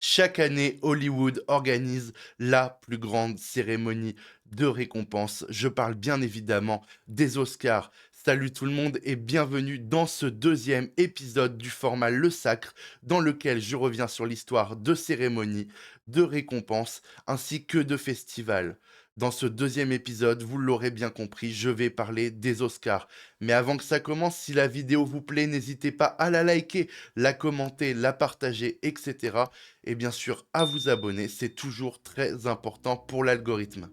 Chaque année, Hollywood organise la plus grande cérémonie de récompense. Je parle bien évidemment des Oscars. Salut tout le monde et bienvenue dans ce deuxième épisode du format Le Sacre, dans lequel je reviens sur l'histoire de cérémonies, de récompenses ainsi que de festivals. Dans ce deuxième épisode, vous l'aurez bien compris, je vais parler des Oscars. Mais avant que ça commence, si la vidéo vous plaît, n'hésitez pas à la liker, la commenter, la partager, etc. Et bien sûr à vous abonner, c'est toujours très important pour l'algorithme.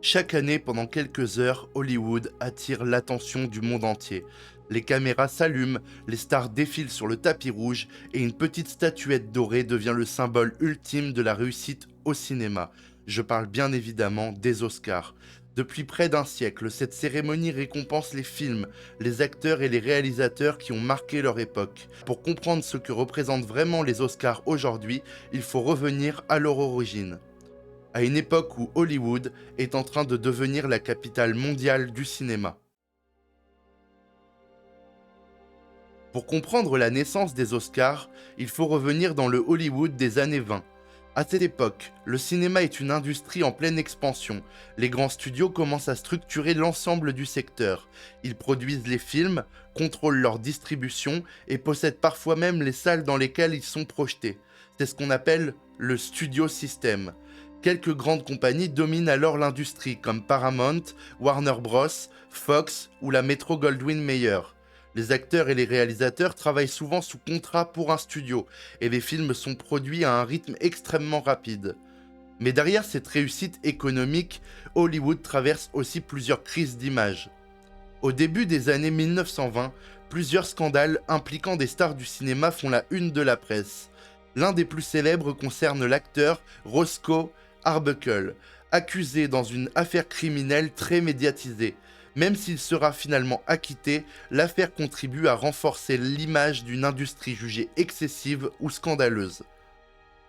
Chaque année, pendant quelques heures, Hollywood attire l'attention du monde entier. Les caméras s'allument, les stars défilent sur le tapis rouge et une petite statuette dorée devient le symbole ultime de la réussite au cinéma. Je parle bien évidemment des Oscars. Depuis près d'un siècle, cette cérémonie récompense les films, les acteurs et les réalisateurs qui ont marqué leur époque. Pour comprendre ce que représentent vraiment les Oscars aujourd'hui, il faut revenir à leur origine, à une époque où Hollywood est en train de devenir la capitale mondiale du cinéma. Pour comprendre la naissance des Oscars, il faut revenir dans le Hollywood des années 20. À cette époque, le cinéma est une industrie en pleine expansion. Les grands studios commencent à structurer l'ensemble du secteur. Ils produisent les films, contrôlent leur distribution et possèdent parfois même les salles dans lesquelles ils sont projetés. C'est ce qu'on appelle le studio system. Quelques grandes compagnies dominent alors l'industrie comme Paramount, Warner Bros, Fox ou la Metro-Goldwyn-Mayer. Les acteurs et les réalisateurs travaillent souvent sous contrat pour un studio, et les films sont produits à un rythme extrêmement rapide. Mais derrière cette réussite économique, Hollywood traverse aussi plusieurs crises d'image. Au début des années 1920, plusieurs scandales impliquant des stars du cinéma font la une de la presse. L'un des plus célèbres concerne l'acteur Roscoe Arbuckle, accusé dans une affaire criminelle très médiatisée. Même s'il sera finalement acquitté, l'affaire contribue à renforcer l'image d'une industrie jugée excessive ou scandaleuse.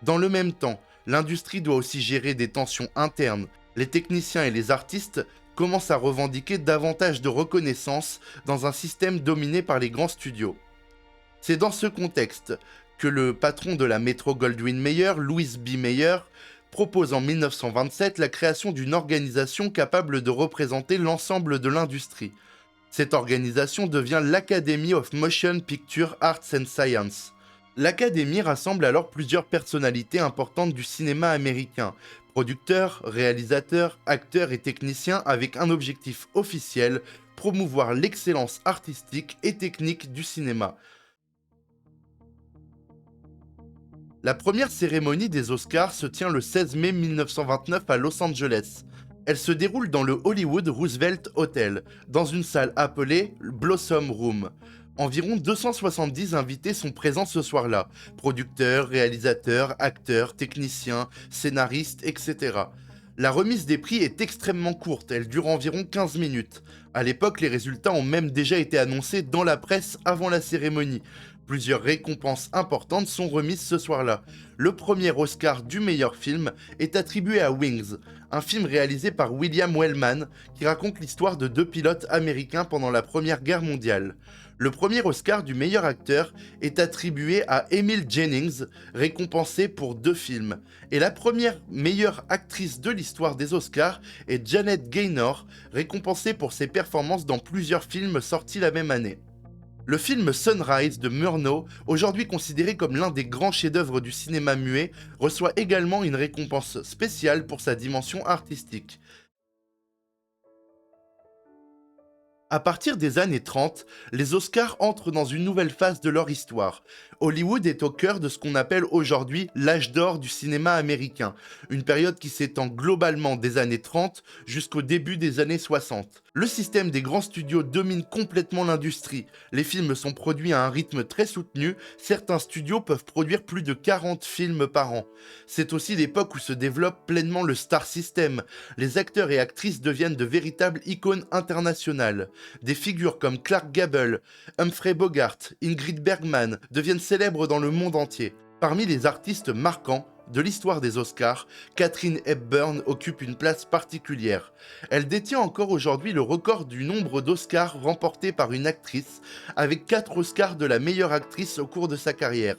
Dans le même temps, l'industrie doit aussi gérer des tensions internes. Les techniciens et les artistes commencent à revendiquer davantage de reconnaissance dans un système dominé par les grands studios. C'est dans ce contexte que le patron de la Metro-Goldwyn-Mayer, Louis B. Mayer, propose en 1927 la création d'une organisation capable de représenter l'ensemble de l'industrie. Cette organisation devient l'Academy of Motion Picture Arts and Science. L'Académie rassemble alors plusieurs personnalités importantes du cinéma américain, producteurs, réalisateurs, acteurs et techniciens avec un objectif officiel, promouvoir l'excellence artistique et technique du cinéma. La première cérémonie des Oscars se tient le 16 mai 1929 à Los Angeles. Elle se déroule dans le Hollywood Roosevelt Hotel, dans une salle appelée Blossom Room. Environ 270 invités sont présents ce soir-là, producteurs, réalisateurs, acteurs, techniciens, scénaristes, etc. La remise des prix est extrêmement courte, elle dure environ 15 minutes. À l'époque, les résultats ont même déjà été annoncés dans la presse avant la cérémonie. Plusieurs récompenses importantes sont remises ce soir-là. Le premier Oscar du meilleur film est attribué à Wings, un film réalisé par William Wellman qui raconte l'histoire de deux pilotes américains pendant la Première Guerre mondiale. Le premier Oscar du meilleur acteur est attribué à Emily Jennings, récompensée pour deux films. Et la première meilleure actrice de l'histoire des Oscars est Janet Gaynor, récompensée pour ses performances dans plusieurs films sortis la même année. Le film Sunrise de Murnau, aujourd'hui considéré comme l'un des grands chefs-d'œuvre du cinéma muet, reçoit également une récompense spéciale pour sa dimension artistique. À partir des années 30, les Oscars entrent dans une nouvelle phase de leur histoire. Hollywood est au cœur de ce qu'on appelle aujourd'hui l'âge d'or du cinéma américain, une période qui s'étend globalement des années 30 jusqu'au début des années 60. Le système des grands studios domine complètement l'industrie. Les films sont produits à un rythme très soutenu, certains studios peuvent produire plus de 40 films par an. C'est aussi l'époque où se développe pleinement le star system. Les acteurs et actrices deviennent de véritables icônes internationales. Des figures comme Clark Gable, Humphrey Bogart, Ingrid Bergman deviennent célèbres dans le monde entier. Parmi les artistes marquants, de l'histoire des Oscars, Katharine Hepburn occupe une place particulière. Elle détient encore aujourd'hui le record du nombre d'Oscars remportés par une actrice, avec 4 Oscars de la meilleure actrice au cours de sa carrière.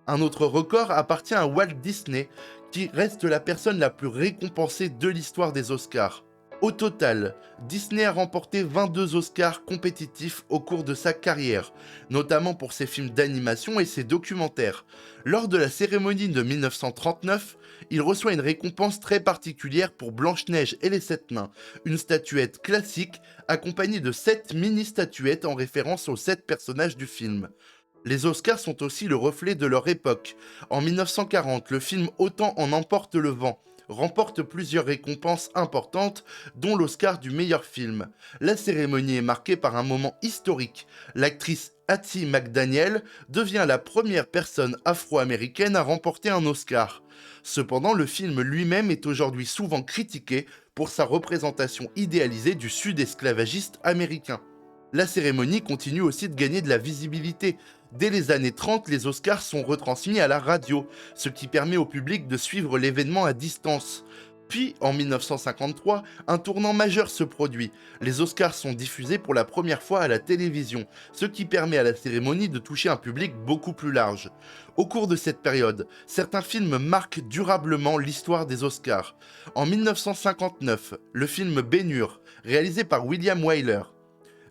Un autre record appartient à Walt Disney, qui reste la personne la plus récompensée de l'histoire des Oscars. Au total, Disney a remporté 22 Oscars compétitifs au cours de sa carrière, notamment pour ses films d'animation et ses documentaires. Lors de la cérémonie de 1939, il reçoit une récompense très particulière pour Blanche-Neige et les 7 nains, une statuette classique accompagnée de 7 mini-statuettes en référence aux 7 personnages du film. Les Oscars sont aussi le reflet de leur époque. En 1940, le film Autant en emporte le vent remporte plusieurs récompenses importantes, dont l'Oscar du meilleur film. La cérémonie est marquée par un moment historique. L'actrice Hattie McDaniel devient la première personne afro-américaine à remporter un Oscar. Cependant, le film lui-même est aujourd'hui souvent critiqué pour sa représentation idéalisée du sud esclavagiste américain. La cérémonie continue aussi de gagner de la visibilité. Dès les années 30, les Oscars sont retransmis à la radio, ce qui permet au public de suivre l'événement à distance. Puis, en 1953, un tournant majeur se produit. Les Oscars sont diffusés pour la première fois à la télévision, ce qui permet à la cérémonie de toucher un public beaucoup plus large. Au cours de cette période, certains films marquent durablement l'histoire des Oscars. En 1959, le film Ben-Hur, réalisé par William Wyler,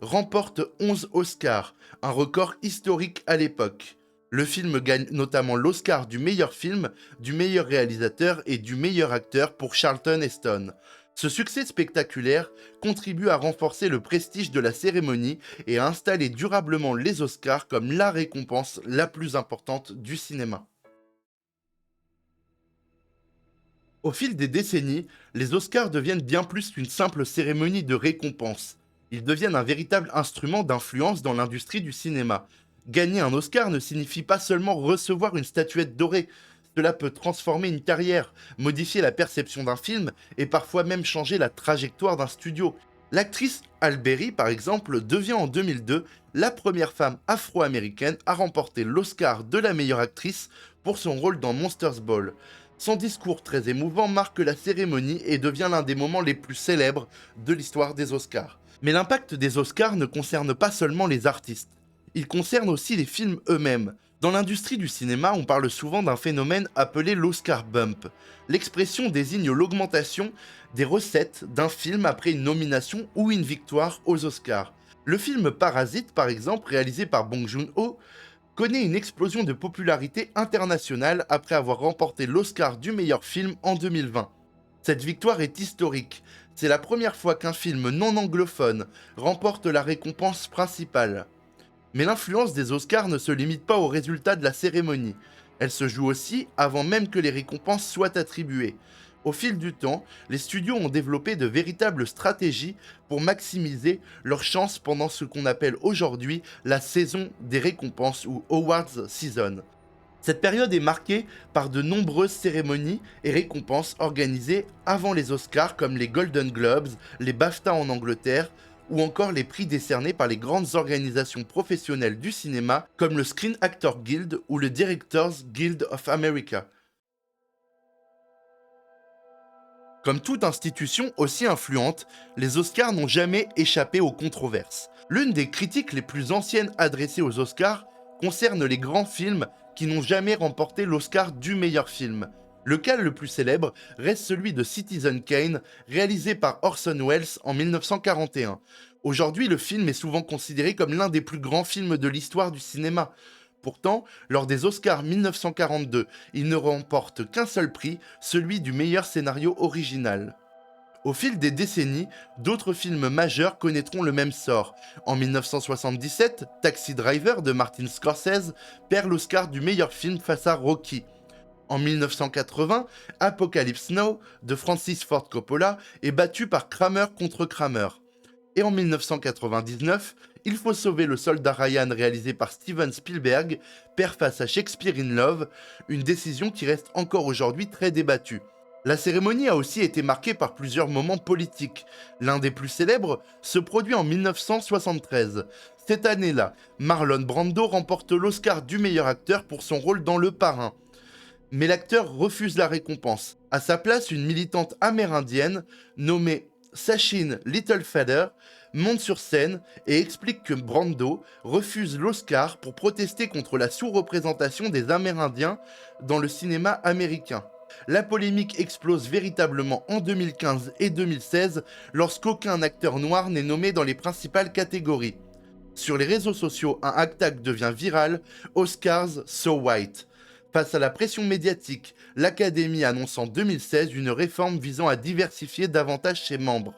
remporte 11 Oscars, un record historique à l'époque. Le film gagne notamment l'Oscar du meilleur film, du meilleur réalisateur et du meilleur acteur pour Charlton Heston. Ce succès spectaculaire contribue à renforcer le prestige de la cérémonie et à installer durablement les Oscars comme la récompense la plus importante du cinéma. Au fil des décennies, les Oscars deviennent bien plus qu'une simple cérémonie de récompense. Ils deviennent un véritable instrument d'influence dans l'industrie du cinéma. Gagner un Oscar ne signifie pas seulement recevoir une statuette dorée. Cela peut transformer une carrière, modifier la perception d'un film et parfois même changer la trajectoire d'un studio. L'actrice Halle Berry, par exemple, devient en 2002 la première femme afro-américaine à remporter l'Oscar de la meilleure actrice pour son rôle dans Monsters Ball. Son discours très émouvant marque la cérémonie et devient l'un des moments les plus célèbres de l'histoire des Oscars. Mais l'impact des Oscars ne concerne pas seulement les artistes, il concerne aussi les films eux-mêmes. Dans l'industrie du cinéma, on parle souvent d'un phénomène appelé l'Oscar Bump. L'expression désigne l'augmentation des recettes d'un film après une nomination ou une victoire aux Oscars. Le film Parasite, par exemple, réalisé par Bong Joon-ho, connaît une explosion de popularité internationale après avoir remporté l'Oscar du meilleur film en 2020. Cette victoire est historique. C'est la première fois qu'un film non anglophone remporte la récompense principale. Mais l'influence des Oscars ne se limite pas aux résultats de la cérémonie. Elle se joue aussi avant même que les récompenses soient attribuées. Au fil du temps, les studios ont développé de véritables stratégies pour maximiser leurs chances pendant ce qu'on appelle aujourd'hui la saison des récompenses ou Awards Season. Cette période est marquée par de nombreuses cérémonies et récompenses organisées avant les Oscars comme les Golden Globes, les BAFTA en Angleterre ou encore les prix décernés par les grandes organisations professionnelles du cinéma comme le Screen Actors Guild ou le Directors Guild of America. Comme toute institution aussi influente, les Oscars n'ont jamais échappé aux controverses. L'une des critiques les plus anciennes adressées aux Oscars concerne les grands films qui n'ont jamais remporté l'Oscar du meilleur film. Le cas le plus célèbre reste celui de Citizen Kane, réalisé par Orson Welles en 1941. Aujourd'hui, le film est souvent considéré comme l'un des plus grands films de l'histoire du cinéma. Pourtant, lors des Oscars 1942, il ne remporte qu'un seul prix, celui du meilleur scénario original. Au fil des décennies, d'autres films majeurs connaîtront le même sort. En 1977, Taxi Driver de Martin Scorsese perd l'Oscar du meilleur film face à Rocky. En 1980, Apocalypse Now de Francis Ford Coppola est battu par Kramer contre Kramer. Et en 1999, Il faut sauver le soldat Ryan réalisé par Steven Spielberg perd face à Shakespeare in Love, une décision qui reste encore aujourd'hui très débattue. La cérémonie a aussi été marquée par plusieurs moments politiques. L'un des plus célèbres se produit en 1973. Cette année-là, Marlon Brando remporte l'Oscar du meilleur acteur pour son rôle dans Le Parrain. Mais l'acteur refuse la récompense. À sa place, une militante amérindienne nommée Sachin Littlefeather monte sur scène et explique que Brando refuse l'Oscar pour protester contre la sous-représentation des Amérindiens dans le cinéma américain. La polémique explose véritablement en 2015 et 2016 lorsqu'aucun acteur noir n'est nommé dans les principales catégories. Sur les réseaux sociaux, un hashtag devient viral, Oscars So White. Face à la pression médiatique, l'Académie annonce en 2016 une réforme visant à diversifier davantage ses membres.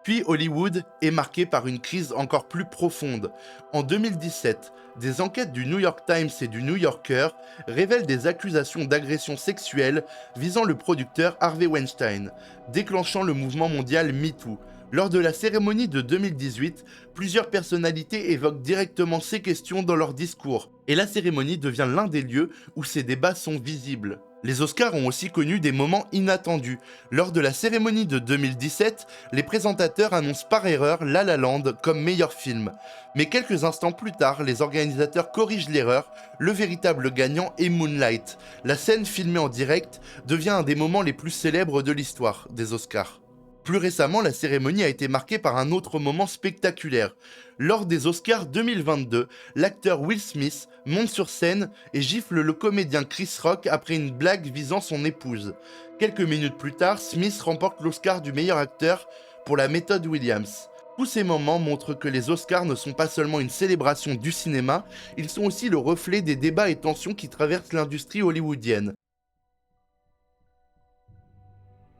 Puis Hollywood est marqué par une crise encore plus profonde. En 2017, des enquêtes du New York Times et du New Yorker révèlent des accusations d'agression sexuelle visant le producteur Harvey Weinstein, déclenchant le mouvement mondial MeToo. Lors de la cérémonie de 2018, plusieurs personnalités évoquent directement ces questions dans leurs discours, et la cérémonie devient l'un des lieux où ces débats sont visibles. Les Oscars ont aussi connu des moments inattendus. Lors de la cérémonie de 2017, les présentateurs annoncent par erreur La La Land comme meilleur film. Mais quelques instants plus tard, les organisateurs corrigent l'erreur, le véritable gagnant est Moonlight. La scène filmée en direct devient un des moments les plus célèbres de l'histoire des Oscars. Plus récemment, la cérémonie a été marquée par un autre moment spectaculaire. Lors des Oscars 2022, l'acteur Will Smith monte sur scène et gifle le comédien Chris Rock après une blague visant son épouse. Quelques minutes plus tard, Smith remporte l'Oscar du meilleur acteur pour la méthode Williams. Tous ces moments montrent que les Oscars ne sont pas seulement une célébration du cinéma, ils sont aussi le reflet des débats et tensions qui traversent l'industrie hollywoodienne.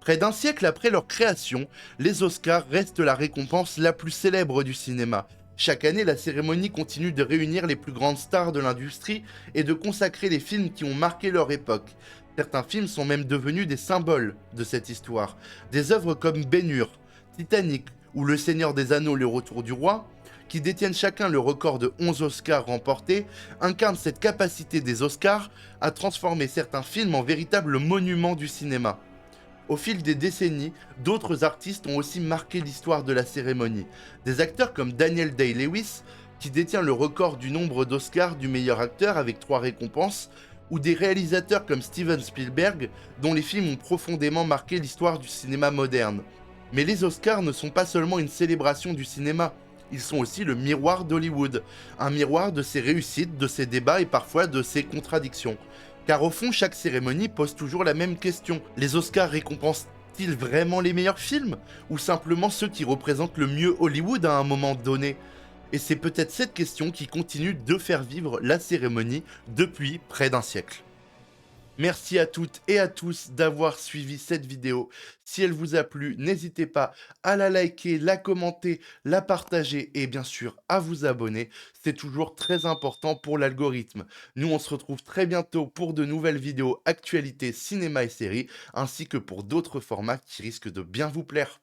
Près d'un siècle après leur création, les Oscars restent la récompense la plus célèbre du cinéma. Chaque année, la cérémonie continue de réunir les plus grandes stars de l'industrie et de consacrer les films qui ont marqué leur époque. Certains films sont même devenus des symboles de cette histoire. Des œuvres comme Ben-Hur, Titanic ou Le Seigneur des Anneaux, Le Retour du Roi, qui détiennent chacun le record de 11 Oscars remportés, incarnent cette capacité des Oscars à transformer certains films en véritables monuments du cinéma. Au fil des décennies, d'autres artistes ont aussi marqué l'histoire de la cérémonie. Des acteurs comme Daniel Day-Lewis, qui détient le record du nombre d'Oscars du meilleur acteur avec 3 récompenses, ou des réalisateurs comme Steven Spielberg, dont les films ont profondément marqué l'histoire du cinéma moderne. Mais les Oscars ne sont pas seulement une célébration du cinéma, ils sont aussi le miroir d'Hollywood, un miroir de ses réussites, de ses débats et parfois de ses contradictions. Car au fond, chaque cérémonie pose toujours la même question. Les Oscars récompensent-ils vraiment les meilleurs films? Ou simplement ceux qui représentent le mieux Hollywood à un moment donné? Et c'est peut-être cette question qui continue de faire vivre la cérémonie depuis près d'un siècle. Merci à toutes et à tous d'avoir suivi cette vidéo. Si elle vous a plu, n'hésitez pas à la liker, la commenter, la partager et bien sûr à vous abonner. C'est toujours très important pour l'algorithme. Nous, on se retrouve très bientôt pour de nouvelles vidéos actualités cinéma et séries, ainsi que pour d'autres formats qui risquent de bien vous plaire.